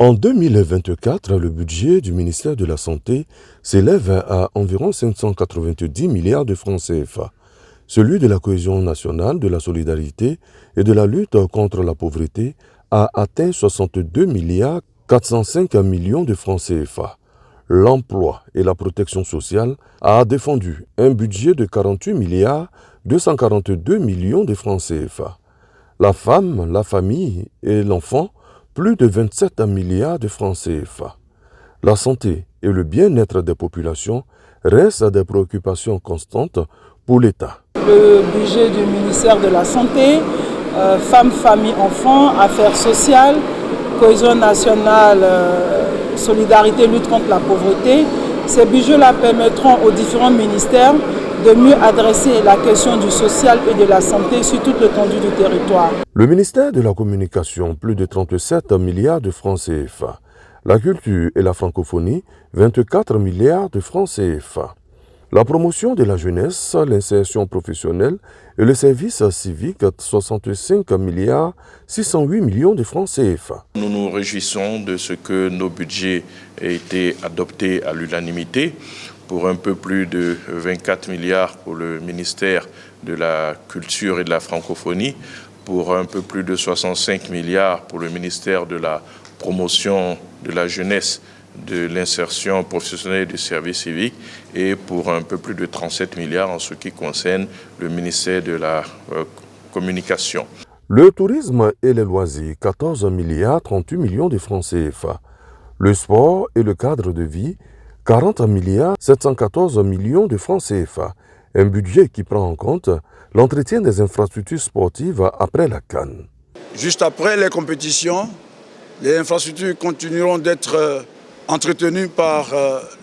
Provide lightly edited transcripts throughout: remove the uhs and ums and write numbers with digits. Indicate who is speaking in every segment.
Speaker 1: En 2024, le budget du ministère de la Santé s'élève à environ 590 milliards de francs CFA. Celui de la cohésion nationale, de la solidarité et de la lutte contre la pauvreté a atteint 62 milliards 405 millions de francs CFA. L'emploi et la protection sociale a défendu un budget de 48 milliards 242 millions de francs CFA. La femme, la famille et l'enfant, plus de 27 milliards de francs CFA. La santé et le bien-être des populations restent des préoccupations constantes pour l'État.
Speaker 2: Le budget du ministère de la Santé, femmes, familles, enfants, affaires sociales, cohésion nationale, solidarité, lutte contre la pauvreté, ces budgets-là permettront aux différents ministères de mieux adresser la question du social et de la santé sur toute l'étendue du territoire.
Speaker 1: Le ministère de la Communication, plus de 37 milliards de francs CFA. La culture et la francophonie, 24 milliards de francs CFA. La promotion de la jeunesse, l'insertion professionnelle et le service civique, 65 milliards 608 millions de francs CFA.
Speaker 3: Nous nous réjouissons de ce que nos budgets aient été adoptés à l'unanimité pour un peu plus de 24 milliards pour le ministère de la Culture et de la Francophonie, pour un peu plus de 65 milliards pour le ministère de la Promotion de la Jeunesse, de l'insertion professionnelle et du service civique, et pour un peu plus de 37 milliards en ce qui concerne le ministère de la Communication.
Speaker 1: Le tourisme et les loisirs, 14 milliards 38 millions de francs CFA. Le sport et le cadre de vie, 40 milliards 714 millions de francs CFA. Un budget qui prend en compte l'entretien des infrastructures sportives après la CAN.
Speaker 4: Juste après les compétitions, les infrastructures continueront d'être entretenues par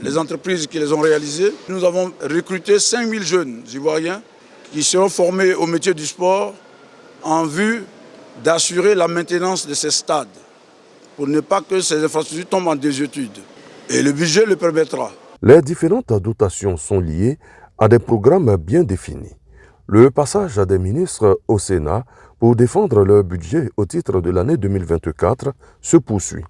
Speaker 4: les entreprises qui les ont réalisées. Nous avons recruté 5000 jeunes ivoiriens qui seront formés au métier du sport en vue d'assurer la maintenance de ces stades pour ne pas que ces infrastructures tombent en désuétude. Et le budget le permettra.
Speaker 1: Les différentes dotations sont liées à des programmes bien définis. Le passage des ministres au Sénat pour défendre leur budget au titre de l'année 2024 se poursuit.